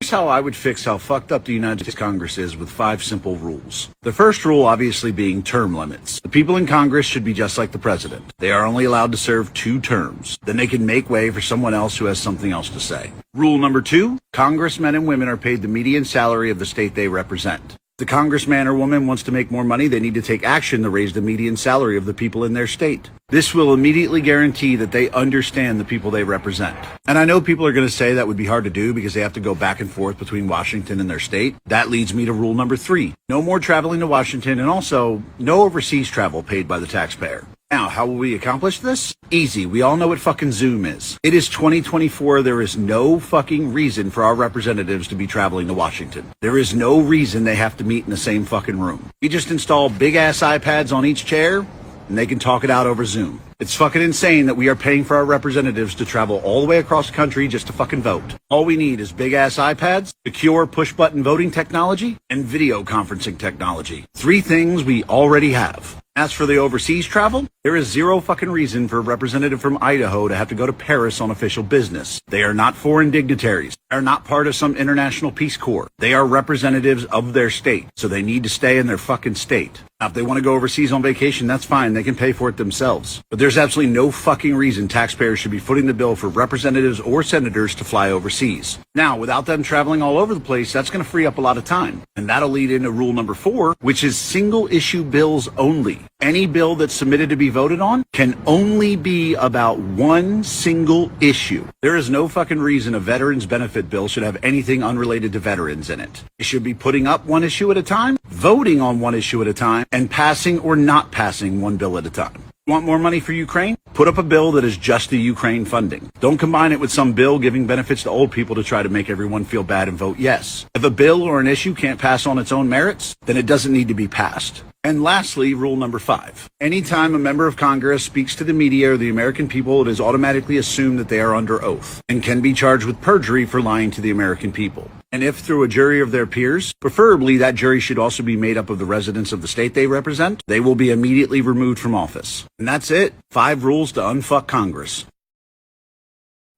Here's how I would fix how fucked up the United States Congress is with 5 simple rules. The first rule obviously being term limits. The people in Congress should be just like the president. They are only allowed to serve 2 terms. Then they can make way for someone else who has something else to say. Rule number 2, congressmen and women are paid the median salary of the state they represent. If the congressman or woman wants to make more money, they need to take action to raise the median salary of the people in their state. This will immediately guarantee that they understand the people they represent. And I know people are going to say that would be hard to do because they have to go back and forth between Washington and their state. That leads me to rule number 3. No more traveling to Washington, and also no overseas travel paid by the taxpayer. Now, how will we accomplish this? Easy. We all know what fucking Zoom is. It is 2024. There is no fucking reason for our representatives to be traveling to Washington. There is no reason they have to meet in the same fucking room. We just install big ass iPads on each chair and they can talk it out over Zoom. It's fucking insane that we are paying for our representatives to travel all the way across the country just to fucking vote. All we need is big ass iPads, secure push button voting technology, and video conferencing technology. 3 things we already have. As for the overseas travel, there is zero fucking reason for a representative from Idaho to have to go to Paris on official business. They are not foreign dignitaries. They are not part of some international Peace Corps. They are representatives of their state, so they need to stay in their fucking state. Now, if they want to go overseas on vacation, that's fine. They can pay for it themselves. But there's absolutely no fucking reason taxpayers should be footing the bill for representatives or senators to fly overseas. Now, without them traveling all over the place, that's going to free up a lot of time. And that'll lead into rule number 4, which is single issue bills only. Any bill that's submitted to be voted on can only be about one single issue. There is no fucking reason a veterans benefit bill should have anything unrelated to veterans in it. It should be putting up one issue at a time, voting on one issue at a time, and passing or not passing one bill at a time. Want more money for Ukraine? Put up a bill that is just the Ukraine funding. Don't combine it with some bill giving benefits to old people to try to make everyone feel bad and vote yes. If a bill or an issue can't pass on its own merits, then it doesn't need to be passed. And lastly, rule number 5. Anytime a member of Congress speaks to the media or the American people, it is automatically assumed that they are under oath and can be charged with perjury for lying to the American people. And if through a jury of their peers, preferably that jury should also be made up of the residents of the state they represent, they will be immediately removed from office. And that's it. 5 rules to unfuck Congress.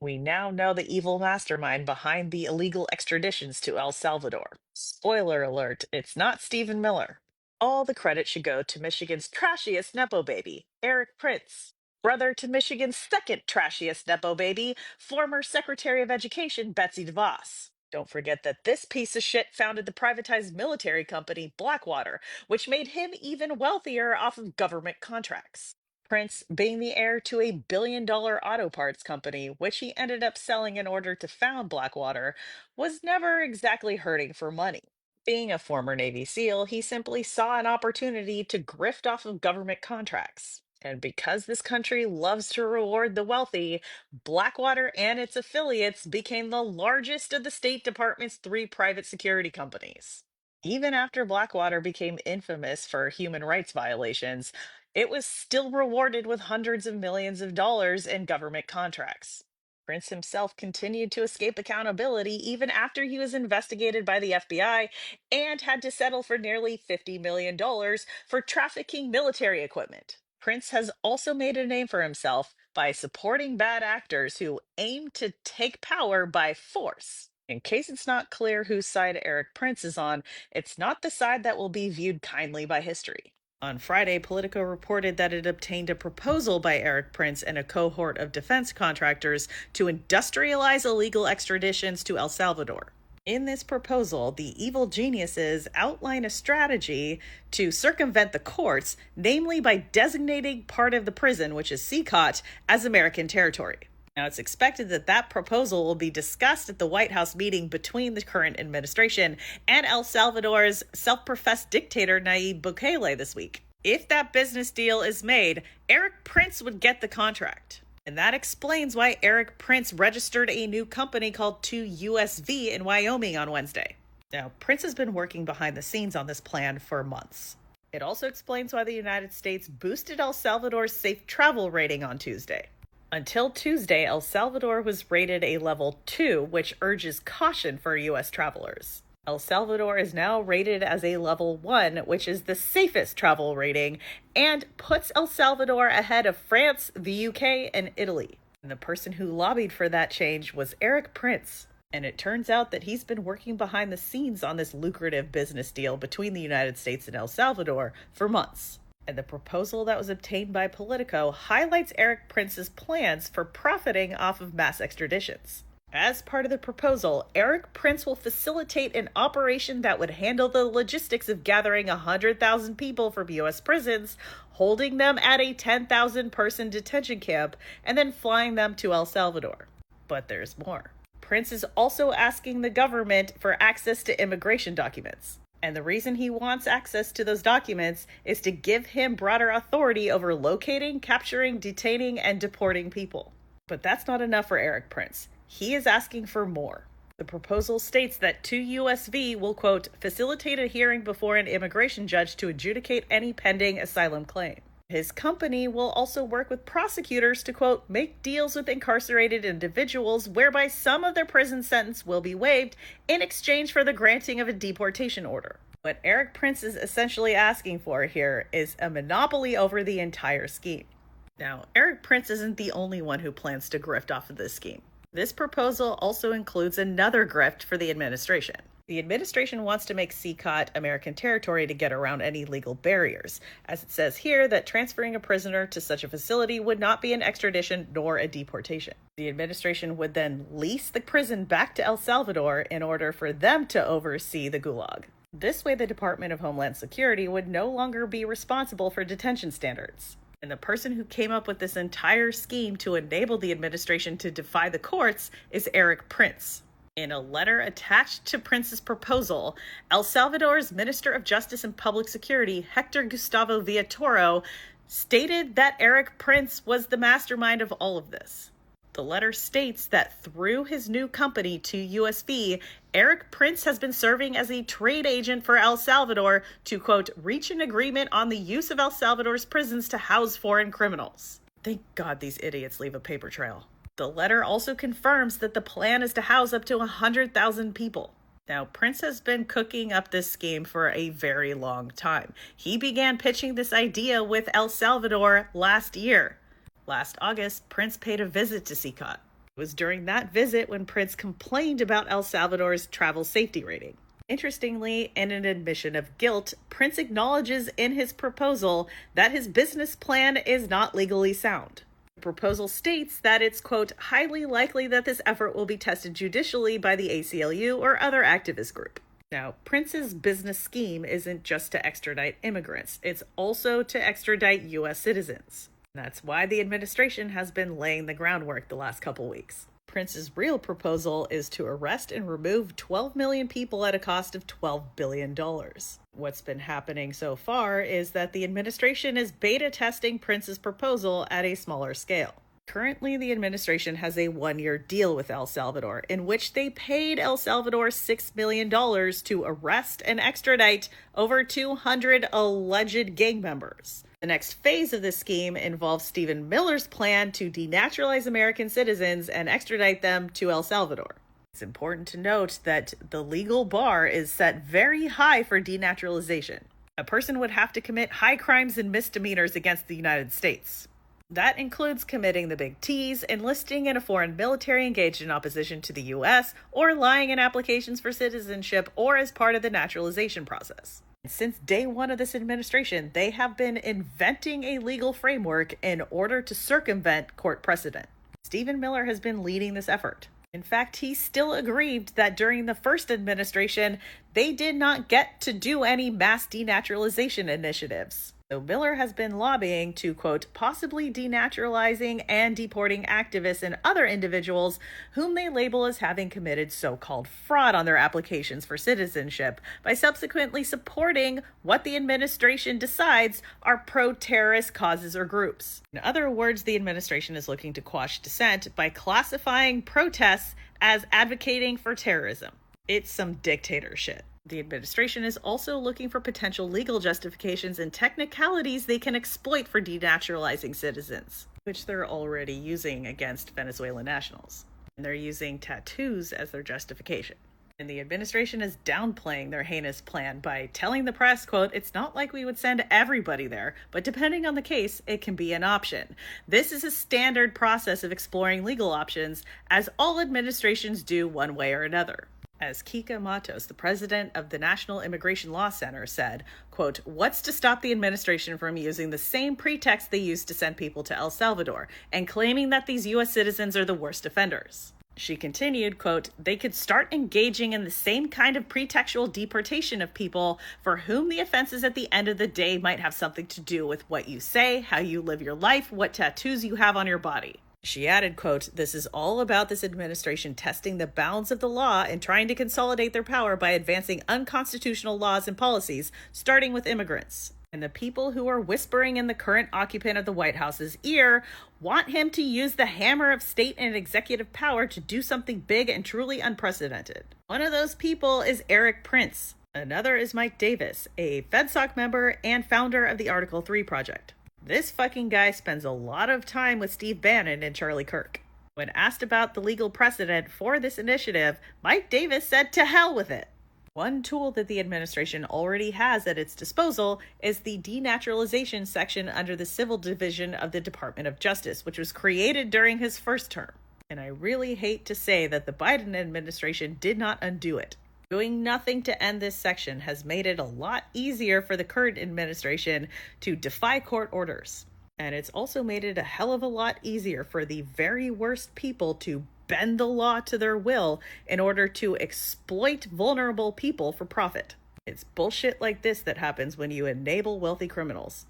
We now know the evil mastermind behind the illegal extraditions to El Salvador. Spoiler alert, it's not Stephen Miller. All the credit should go to Michigan's trashiest Nepo baby, Eric Prince. Brother to Michigan's second trashiest Nepo baby, former Secretary of Education Betsy DeVos. Don't forget that this piece of shit founded the privatized military company Blackwater, which made him even wealthier off of government contracts. Prince being the heir to a $1 billion auto parts company, which he ended up selling in order to found Blackwater, was never exactly hurting for money. Being a former Navy SEAL, he simply saw an opportunity to grift off of government contracts. And because this country loves to reward the wealthy, Blackwater and its affiliates became the largest of the State Department's 3 private security companies. Even after Blackwater became infamous for human rights violations, it was still rewarded with hundreds of millions of dollars in government contracts. Prince himself continued to escape accountability even after he was investigated by the FBI and had to settle for nearly $50 million for trafficking military equipment. Prince has also made a name for himself by supporting bad actors who aim to take power by force. In case it's not clear whose side Eric Prince is on, it's not the side that will be viewed kindly by history. On Friday, Politico reported that it obtained a proposal by Eric Prince and a cohort of defense contractors to industrialize illegal extraditions to El Salvador. In this proposal, the evil geniuses outline a strategy to circumvent the courts, namely by designating part of the prison, which is CCOT, as American territory. Now, it's expected that that proposal will be discussed at the White House meeting between the current administration and El Salvador's self-professed dictator Nayib Bukele this week. If that business deal is made, Eric Prince would get the contract. And that explains why Eric Prince registered a new company called 2USV in Wyoming on Wednesday. Now, Prince has been working behind the scenes on this plan for months. It also explains why the United States boosted El Salvador's safe travel rating on Tuesday. Until Tuesday, El Salvador was rated a level 2, which urges caution for U.S. travelers. El Salvador is now rated as a level 1, which is the safest travel rating, and puts El Salvador ahead of France, the UK, and Italy. And the person who lobbied for that change was Eric Prince. And it turns out that he's been working behind the scenes on this lucrative business deal between the United States and El Salvador for months. And the proposal that was obtained by Politico highlights Erik Prince's plans for profiting off of mass extraditions. As part of the proposal, Erik Prince will facilitate an operation that would handle the logistics of gathering 100,000 people from U.S. prisons, holding them at a 10,000-person detention camp, and then flying them to El Salvador. But there's more. Prince is also asking the government for access to immigration documents. And the reason he wants access to those documents is to give him broader authority over locating, capturing, detaining, and deporting people. But that's not enough for Erik Prince. He is asking for more. The proposal states that 2USV will, quote, facilitate a hearing before an immigration judge to adjudicate any pending asylum claim. His company will also work with prosecutors to, quote, make deals with incarcerated individuals whereby some of their prison sentence will be waived in exchange for the granting of a deportation order. What Erik Prince is essentially asking for here is a monopoly over the entire scheme. Now, Erik Prince isn't the only one who plans to grift off of this scheme. This proposal also includes another grift for the administration. The administration wants to make CCOT American territory to get around any legal barriers, as it says here that transferring a prisoner to such a facility would not be an extradition nor a deportation. The administration would then lease the prison back to El Salvador in order for them to oversee the gulag. This way, the Department of Homeland Security would no longer be responsible for detention standards. And the person who came up with this entire scheme to enable the administration to defy the courts is Erik Prince. In a letter attached to Prince's proposal, El Salvador's Minister of Justice and Public Security, Hector Gustavo Villatoro, stated that Erik Prince was the mastermind of all of this. The letter states that through his new company, 2USV, Erik Prince has been serving as a trade agent for El Salvador to, quote, reach an agreement on the use of El Salvador's prisons to house foreign criminals. Thank God these idiots leave a paper trail. The letter also confirms that the plan is to house up to 100,000 people. Now, Prince has been cooking up this scheme for a very long time. He began pitching this idea with El Salvador last year. Last August, Prince paid a visit to CCOT. It was during that visit when Prince complained about El Salvador's travel safety rating. Interestingly, in an admission of guilt, Prince acknowledges in his proposal that his business plan is not legally sound. The proposal states that it's, quote, highly likely that this effort will be tested judicially by the ACLU or other activist group. Now, Prince's business scheme isn't just to extradite immigrants, it's also to extradite U.S. citizens. That's why the administration has been laying the groundwork the last couple weeks. Prince's real proposal is to arrest and remove 12 million people at a cost of $12 billion. What's been happening so far is that the administration is beta testing Prince's proposal at a smaller scale. Currently, the administration has a one-year deal with El Salvador in which they paid El Salvador $6 million to arrest and extradite over 200 alleged gang members. The next phase of this scheme involves Stephen Miller's plan to denaturalize American citizens and extradite them to El Salvador. It's important to note that the legal bar is set very high for denaturalization. A person would have to commit high crimes and misdemeanors against the United States. That includes committing the big T's, enlisting in a foreign military engaged in opposition to the U.S., or lying in applications for citizenship or as part of the naturalization process. Since day one of this administration, they have been inventing a legal framework in order to circumvent court precedent. Stephen Miller has been leading this effort. In fact, he still aggrieved that during the first administration, they did not get to do any mass denaturalization initiatives. So Miller has been lobbying to, quote, possibly denaturalizing and deporting activists and other individuals whom they label as having committed so-called fraud on their applications for citizenship by subsequently supporting what the administration decides are pro-terrorist causes or groups. In other words, the administration is looking to quash dissent by classifying protests as advocating for terrorism. It's some dictator shit. The administration is also looking for potential legal justifications and technicalities they can exploit for denaturalizing citizens, which they're already using against Venezuelan nationals. And they're using tattoos as their justification. And the administration is downplaying their heinous plan by telling the press, quote, "It's not like we would send everybody there, but depending on the case, it can be an option. This is a standard process of exploring legal options, as all administrations do one way or another." As Kika Matos, the president of the National Immigration Law Center, said, quote, "What's to stop the administration from using the same pretext they used to send people to El Salvador and claiming that these U.S. citizens are the worst offenders?" She continued, quote, "They could start engaging in the same kind of pretextual deportation of people for whom the offenses at the end of the day might have something to do with what you say, how you live your life, what tattoos you have on your body." She added, quote, "This is all about this administration testing the bounds of the law and trying to consolidate their power by advancing unconstitutional laws and policies, starting with immigrants. And the people who are whispering in the current occupant of the White House's ear want him to use the hammer of state and executive power to do something big and truly unprecedented. One of those people is Eric Prince. Another is Mike Davis, a FedSoc member and founder of the Article 3 Project. This fucking guy spends a lot of time with Steve Bannon and Charlie Kirk. When asked about the legal precedent for this initiative, Mike Davis said to hell with it. One tool that the administration already has at its disposal is the denaturalization section under the Civil Division of the Department of Justice, which was created during his first term. And I really hate to say that the Biden administration did not undo it. Doing nothing to end this section has made it a lot easier for the current administration to defy court orders. And it's also made it a hell of a lot easier for the very worst people to bend the law to their will in order to exploit vulnerable people for profit. It's bullshit like this that happens when you enable wealthy criminals.